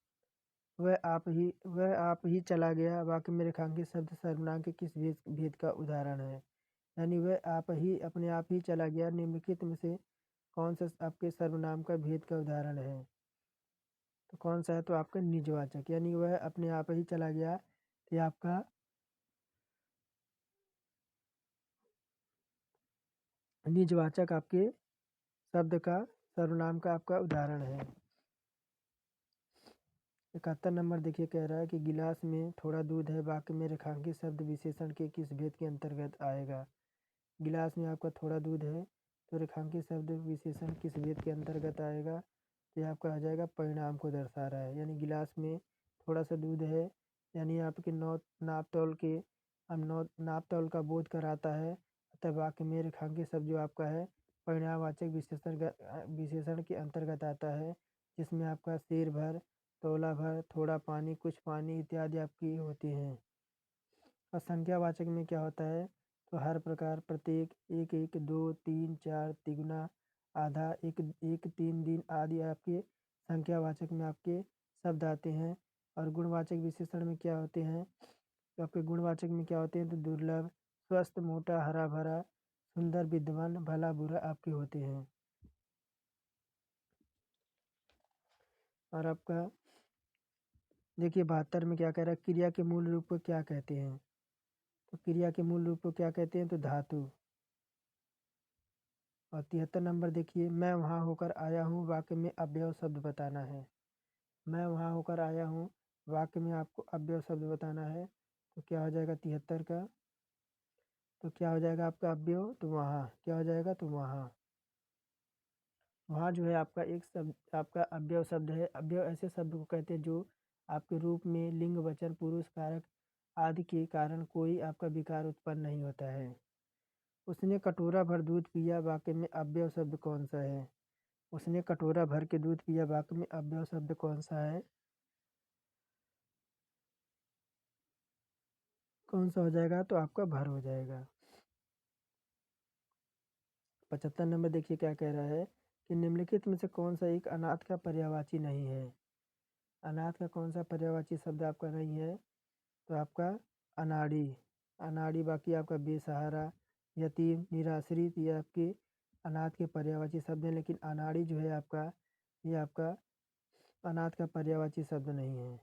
Speaker 1: वह आप ही चला गया वाक्य में रेखांकित शब्द सर्वनाम के किस भेद भेद का उदाहरण है? यानी वह आप ही अपने आप ही चला गया निम्नलिखित में से कौन सा आपके सर्वनाम का भेद का उदाहरण है? तो कौन सा है? तो आपका निजवाचक, यानी वह अपने आप ही चला गया, ये आपका निजवाचक आपके शब्द का सर्वनाम का आपका उदाहरण है। 71 नंबर देखिए, कह रहा है कि गिलास में थोड़ा दूध है वाक्य में रेखांकित शब्द विशेषण के किस भेद के अंतर्गत आएगा? गिलास में आपका थोड़ा दूध है तो रेखांकित शब्द विशेषण किस भेद के अंतर्गत आएगा? तो ये आपका आ जाएगा परिणाम को दर्शा रहा है। यानी गिलास में थोड़ा सा दूध है, यानी आपके नाप तौल के नाप तौल का बोध कराता है। अतः वाक्य में रेखांकित शब्द जो आपका है परिणामवाचक विशेषण के अंतर्गत आता है, जिसमें आपका सिर भर, तोला भर, थोड़ा पानी, कुछ पानी इत्यादि आपकी होती हैं। और संख्यावाचक में क्या होता है? तो हर प्रकार, प्रत्येक, एक एक, दो, तीन, चार, तिगुना, आधा, एक एक, तीन दिन आदि आपके संख्यावाचक में आपके शब्द आते हैं। और गुणवाचक विशेषण में क्या होते हैं? तो आपके गुणवाचक में क्या होते हैं? तो दुर्लभ, स्वस्थ, मोटा, हरा भरा, सुंदर, विद्वान, भला बुरा आपके होते हैं। और आपका देखिए 72 में क्या कह रहा है? क्रिया के मूल रूप को क्या कहते हैं? तो क्रिया के मूल रूप को क्या कहते हैं? तो धातु। और 73 नंबर देखिए, मैं वहाँ होकर आया हूँ वाक्य में अव्यय शब्द बताना है। मैं वहाँ होकर आया हूँ वाक्य में आपको अव्यय शब्द बताना है। तो क्या हो जाएगा 73 का? तो क्या हो जाएगा आपका अव्यय? तो वहाँ क्या हो जाएगा? तो वहाँ। वहाँ जो है आपका एक शब्द आपका अव्यय शब्द है। अव्यय ऐसे शब्द को कहते हैं जो आपके रूप में लिंग, वचन, पुरुष, कारक आदि के कारण कोई आपका विकार उत्पन्न नहीं होता है। उसने कटोरा भर दूध पिया वाक्य में अव्यय शब्द कौन सा है? उसने कटोरा भर के दूध पिया वाक्य में अव्यय शब्द कौन सा है? कौन सा हो जाएगा? तो आपका भर हो जाएगा। 75 नंबर देखिए क्या कह रहा है कि निम्नलिखित में से कौन सा एक अनाथ का पर्यायवाची नहीं है? अनाथ का कौन सा पर्यायवाची शब्द आपका नहीं है? तो आपका अनाड़ी। अनाड़ी बाकी आपका बेसहारा, यतीम, निराश्रित, ये आपके अनाथ के पर्यायवाची शब्द हैं। लेकिन अनाड़ी जो है आपका, ये आपका अनाथ का पर्यायवाची शब्द नहीं है।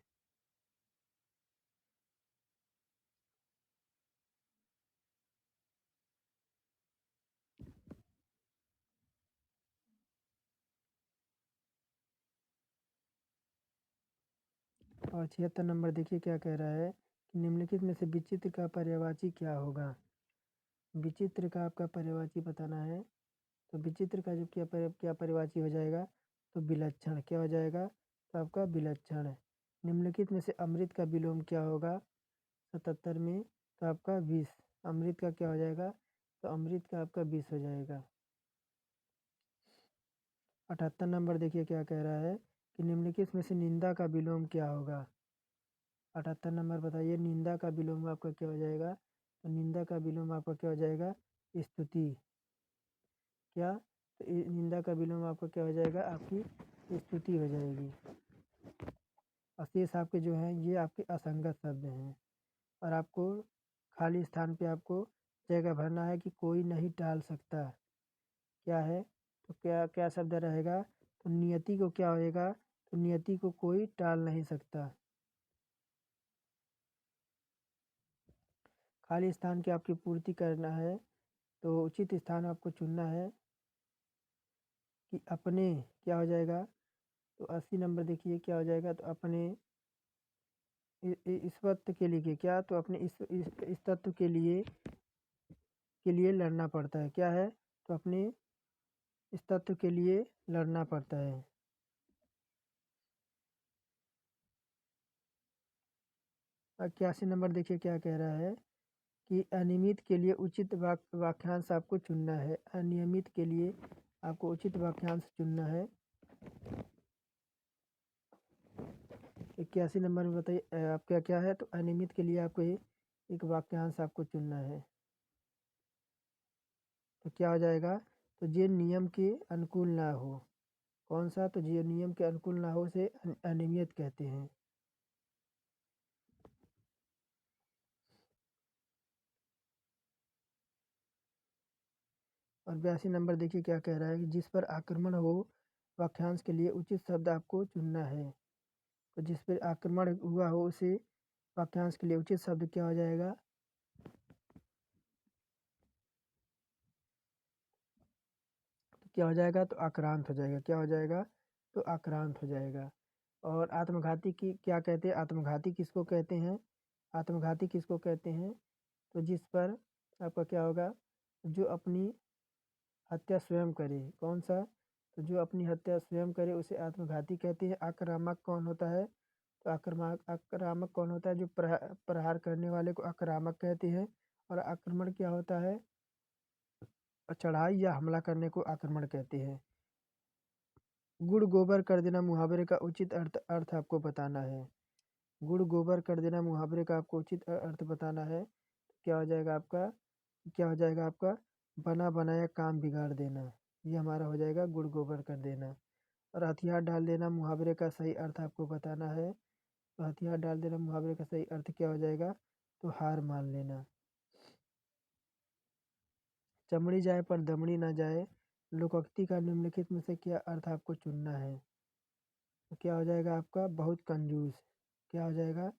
Speaker 1: और 76 नंबर देखिए क्या कह रहा है कि निम्नलिखित में से विचित्र का पर्यायवाची क्या होगा? विचित्र का आपका पर्यायवाची बताना है। तो विचित्र का जो क्या पर्यायवाची हो जाएगा? तो विलक्षण। क्या हो जाएगा? तो आपका विलक्षण। निम्नलिखित में से अमृत का विलोम क्या होगा? 77 में तो आपका विष। अमृत का क्या हो जाएगा? तो अमृत का आपका विष हो जाएगा। 78 नंबर देखिए क्या कह रहा है कि निम्नलिखित में से निंदा का विलोम क्या होगा? 78 नंबर बताइए, निंदा का विलोम आपका क्या हो जाएगा? तो निंदा का विलोम आपका क्या हो जाएगा? स्तुति। क्या? तो निंदा का विलोम आपका क्या हो जाएगा? आपकी स्तुति हो जाएगी। और शेष आपके जो हैं ये आपके असंगत शब्द हैं। और आपको खाली स्थान पे आपको जगह भरना है कि कोई नहीं टाल सकता। क्या है? तो क्या क्या शब्द रहेगा? तो नियति को क्या होएगा? तो नियति को कोई टाल नहीं सकता। खाली स्थान की आपकी पूर्ति करना है, तो उचित स्थान आपको चुनना है कि अपने क्या हो जाएगा, तो 80 नंबर देखिए क्या हो जाएगा, तो अपने इस वक्त के लिए क्या, तो अपने इस तत्व के लिए लड़ना पड़ता है, क्या है, तो अपने इस तत्व के लिए लड़ना पड़ता है। और 81 नंबर देखिए क्या कह रहा है कि अनियमित के लिए उचित वाक्यांश आपको चुनना है। अनियमित के लिए आपको उचित वाक्यांश चुनना है। 81 नंबर में बताइए आपका क्या है, तो अनियमित के लिए आपको एक वाक्यांश आपको चुनना है। तो क्या हो जाएगा, तो जे नियम के अनुकूल ना हो। कौन सा, तो जे नियम के अनुकूल ना हो उसे अनियमित कहते हैं। और 82 नंबर देखिए क्या कह रहा है कि जिस पर आक्रमण हो वाक्यांश के लिए उचित शब्द आपको चुनना है। तो जिस पर आक्रमण हुआ हो उसे वाक्यांश के लिए उचित शब्द क्या हो जाएगा, तो क्या हो जाएगा, तो आक्रांत हो जाएगा। क्या हो जाएगा, तो आक्रांत हो जाएगा। और आत्मघाती की क्या कहते हैं, आत्मघाती किसको कहते हैं, आत्मघाती किसको कहते हैं, तो जिस पर आपका क्या होगा, जो अपनी हत्या स्वयं करे। कौन सा, तो जो अपनी हत्या स्वयं करे उसे आत्मघाती कहते हैं। आक्रामक कौन होता है, तो आक्रामक कौन होता है, जो प्रहार करने वाले को आक्रामक कहते हैं। और आक्रमण क्या होता है, चढ़ाई या हमला करने को आक्रमण कहते हैं। गुड़ गोबर कर देना मुहावरे का उचित अर्थ आपको बताना है। गुड़ गोबर कर देना मुहावरे का आपको उचित अर्थ बताना है। क्या हो जाएगा आपका, क्या हो जाएगा आपका, बना बनाया काम बिगाड़ देना। ये हमारा हो जाएगा गुड़ गोबर कर देना। और हथियार डाल देना मुहावरे का सही अर्थ आपको बताना है। तो हथियार डाल देना मुहावरे का सही अर्थ क्या हो जाएगा, तो हार मान लेना। चमड़ी जाए पर दमड़ी ना जाए, लोकोक्ति का निम्नलिखित में से क्या अर्थ आपको चुनना है। तो क्या हो जाएगा आपका, बहुत कंजूस। क्या हो जाएगा,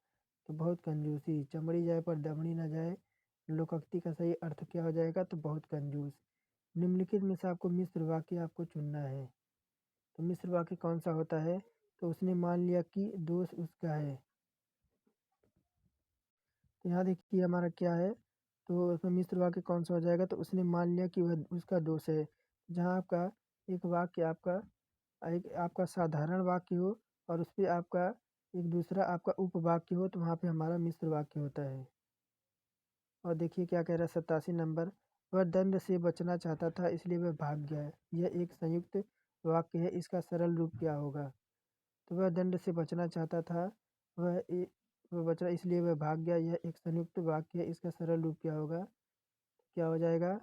Speaker 1: तो बहुत कंजूसी। चमड़ी जाए पर दमड़ी ना जाए, लोकोक्ति का सही अर्थ क्या हो जाएगा, तो बहुत कंजूस। निम्नलिखित में से आपको मिश्र वाक्य आपको चुनना है। तो मिश्र वाक्य कौन सा होता है, तो उसने मान लिया कि दोष उसका है। तो यहाँ देखिए हमारा क्या है, तो उसमें मिश्र वाक्य कौन सा हो जाएगा, तो उसने मान लिया कि वह उसका दोष है। जहाँ आपका एक वाक्य आपका साधारण वाक्य हो और उस पर आपका एक दूसरा आपका उपवाक्य हो, तो वहाँ पे हमारा मिश्र वाक्य होता है। और देखिए क्या कह रहा है 87 नंबर, वह दंड से बचना चाहता था इसलिए वह भाग गया। यह एक संयुक्त वाक्य है, इसका सरल रूप क्या होगा, तो वह दंड से बचना चाहता था, वह वह बचा इसलिए वह भाग गया। यह एक संयुक्त वाक्य है, इसका सरल रूप क्या होगा, क्या हो जाएगा,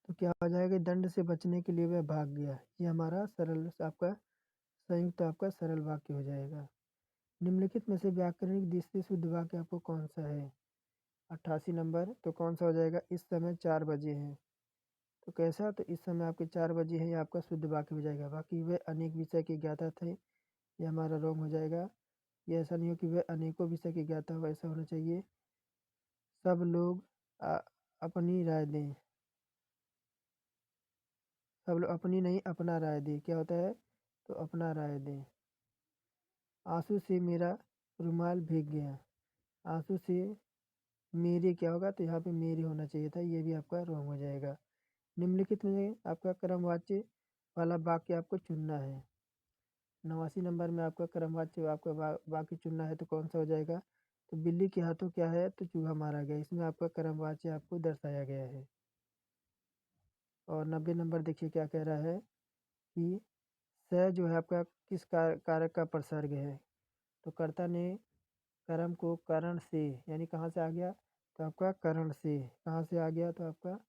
Speaker 1: तो क्या हो जाएगा, दंड से बचने के लिए वह भाग गया। ये हमारा सरल आपका संयुक्त आपका सरल वाक्य हो जाएगा। निम्नलिखित में से व्याकरणिक दृष्टि से शुद्ध वाक्य आपको कौन सा है, 88 नंबर, तो कौन सा हो जाएगा, इस समय 4 बजे हैं। तो कैसा, तो इस समय आपके 4 बजे हैं, ये आपका शुद्ध वाक्य हो जाएगा। बाकी वह अनेक विषय के ज्ञाता थे, ये हमारा रॉन्ग हो जाएगा। ये ऐसा नहीं हो कि वह अनेकों विषय के ज्ञाता हो, ऐसा होना चाहिए। सब लोग आ, अपनी राय दें, सब लोग अपनी नहीं अपना राय दें। क्या होता है, तो अपना राय दें। आंसू से मेरा रुमाल भीग गया। आंसू से मेरे क्या होगा, तो यहाँ पे मेरे होना चाहिए था, ये भी आपका रॉन्ग हो जाएगा। निम्नलिखित में आपका क्रमवाच्य वाला वाक्य आपको चुनना है। 89 नंबर में आपका क्रमवाच्य आपका वाक्य चुनना है, तो कौन सा हो जाएगा, तो बिल्ली के हाथों क्या है, तो चूहा मारा गया। इसमें आपका क्रमवाच्य आपको दर्शाया गया है। और 90 नंबर देखिए क्या कह रहा है कि स जो है आपका किस कारक का प्रसर्ग है। तो कर्ता ने कर्म को करण से, यानी कहाँ से आ गया, तो आपका करण से। कहाँ से आ गया, तो आपका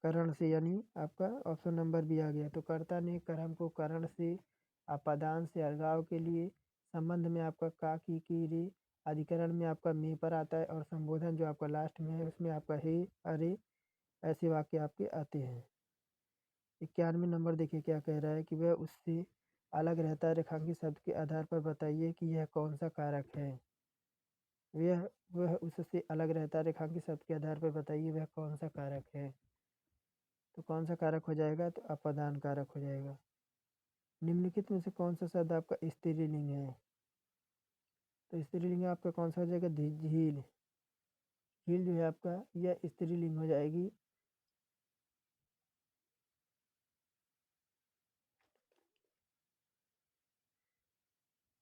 Speaker 1: करण से, यानी आपका ऑप्शन नंबर भी आ गया। तो कर्ता ने कर्म को करण से, अपादान से अलगाव के लिए, संबंध में आपका का की रे, अधिकरण में आपका में पर आता है, और संबोधन जो आपका लास्ट में है उसमें आपका हे अरे, ऐसे वाक्य आपके आते हैं। 91 नंबर देखिए क्या कह रहा है कि वह उससे अलग रहता है रेखांकित शब्द के आधार पर बताइए कि यह कौन सा कारक है। वह उससे अलग रहता है रेखांकित शब्द के आधार पर बताइए वह कौन सा कारक है। तो कौन सा कारक हो जाएगा, तो अपादान कारक हो जाएगा। निम्नलिखित में से कौन सा शब्द आपका स्त्रीलिंग है। तो स्त्रीलिंग आपका कौन सा हो जाएगा, झील। झील जो है आपका यह स्त्रीलिंग हो जाएगी।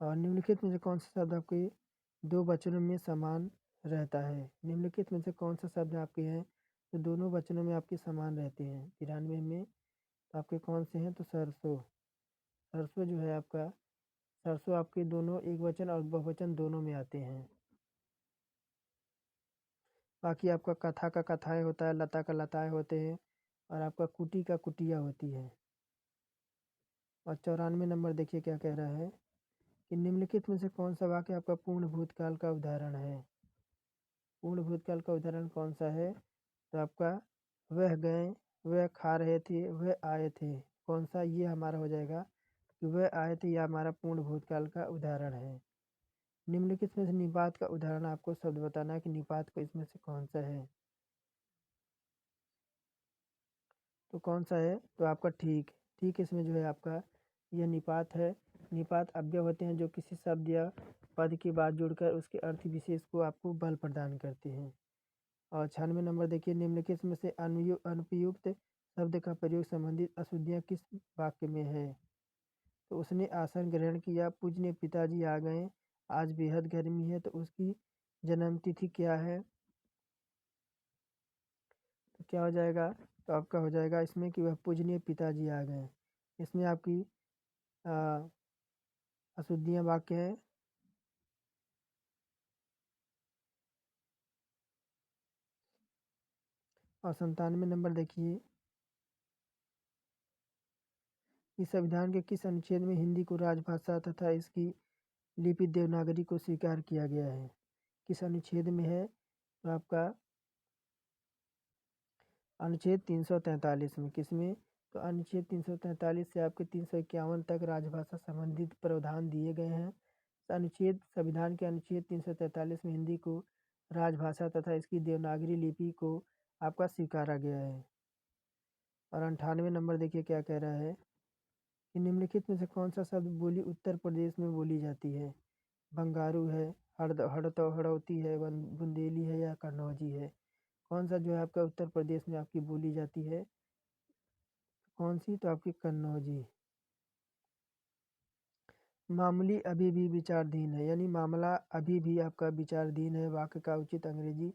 Speaker 1: और निम्नलिखित में से कौन सा शब्द आपके दो वचनों में समान रहता है। निम्नलिखित में से कौन सा शब्द आपके हैं जो दोनों वचनों में आपके समान रहते हैं। 93 में तो आपके कौन से हैं, तो सरसों। सरसों जो है आपका, सरसों आपके दोनों एक वचन और बहुवचन दोनों में आते हैं। बाकी आपका कथा का कथाएं होता है, लता का लताएं होते हैं, और आपका कुटी का कुटिया होती है। और 94 नंबर देखिए क्या कह रहा है कि निम्नलिखित में से कौन सा वाक्य आपका पूर्ण भूतकाल का उदाहरण है। पूर्ण भूतकाल का उदाहरण कौन सा है, तो आपका वह गए, वह खा रहे थे, वह आए थे। कौन सा, ये हमारा हो जाएगा कि वह आए थे, यह हमारा पूर्ण भूतकाल का उदाहरण है। निम्नलिखित में से निपात का उदाहरण आपको शब्द बताना है कि निपात को इसमें से कौन सा है। तो कौन सा है, तो आपका ठीक। ठीक इसमें जो है आपका यह निपात है। निपात अव्यय होते हैं जो किसी शब्द या पद के बाद जुड़कर उसके अर्थ विशेष को आपको बल प्रदान करते हैं। और 96 नंबर देखिए, निम्नलिखित में से अनुपयुक्त शब्द का प्रयोग संबंधित अशुद्धियाँ किस वाक्य में है। तो उसने आसन ग्रहण किया, पूजनीय पिताजी आ गए, आज बेहद गर्मी है, तो उसकी जन्मतिथि क्या है। तो क्या हो जाएगा, तो आपका हो जाएगा इसमें कि वह पूजनीय पिताजी आ गए। इसमें आपकी अशुद्धियाँ वाक्य है। और 97 नंबर देखिए, इस संविधान के किस अनुच्छेद में हिंदी को राजभाषा तथा इसकी लिपि देवनागरी को स्वीकार किया गया है। किस अनुच्छेद में है, तो आपका अनुच्छेद 343 में। किसमें, तो अनुच्छेद 343 से आपके 351 तक राजभाषा संबंधित प्रावधान दिए गए हैं। अनुच्छेद संविधान के अनुच्छेद 343 में हिंदी को राजभाषा तथा इसकी देवनागरी लिपि को आपका स्वीकारा गया है। और 98 नंबर देखिए क्या कह रहा है कि निम्नलिखित में से कौन सा शब्द बोली उत्तर प्रदेश में बोली जाती है। बंगारू है, हड़ौती है, बुंदेली है, या कन्नौजी है। कौन सा जो है आपका उत्तर प्रदेश में आपकी बोली जाती है, कौन सी, तो आपकी कन्नौजी। मामूली अभी भी विचाराधीन है, यानी मामला अभी भी आपका विचाराधीन है। वाक्य का उचित अंग्रेजी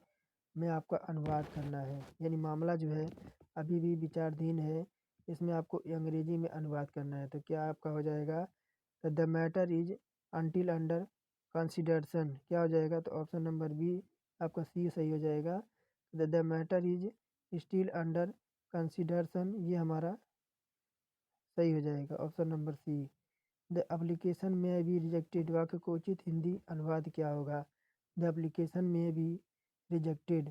Speaker 1: में आपका अनुवाद करना है, यानी मामला जो है अभी भी विचाराधीन है, इसमें आपको अंग्रेजी में अनुवाद करना है। तो क्या आपका हो जाएगा, the matter is until under consideration. क्या हो जाएगा, तो ऑप्शन नंबर बी आपका सी सही हो जाएगा। The matter is still under consideration, ये हमारा सही हो जाएगा option number C. The application may be rejected, वाक्य को उचित हिंदी अनुवाद क्या होगा। The application may be rejected,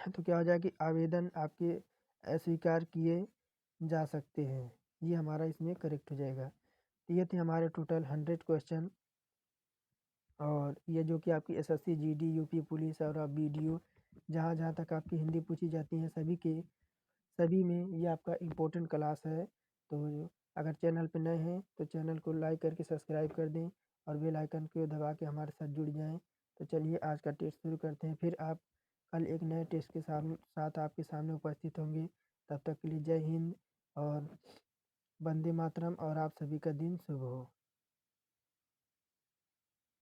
Speaker 1: तो क्या हो जाएगा कि आवेदन आपके अस्वीकार किए जा सकते हैं, ये हमारा इसमें करेक्ट हो जाएगा। तो ये थे हमारे टोटल 100 क्वेश्चन। और ये जो कि आपकी एसएससी जीडी यूपी पुलिस और अब बीडीओ जहाँ जहाँ तक आपकी हिंदी पूछी जाती है सभी में ये आपका इम्पोर्टेंट क्लास है। तो अगर चैनल पे नए हैं तो चैनल को लाइक करके सब्सक्राइब कर दें और बेल आइकन को दबा के हमारे साथ जुड़ जाएं। तो चलिए आज का टेस्ट शुरू करते हैं, फिर आप कल एक नए टेस्ट के साथ आपके सामने उपस्थित होंगे। तब तक के लिए जय हिंद और वंदे मातरम, और आप सभी का दिन शुभ हो।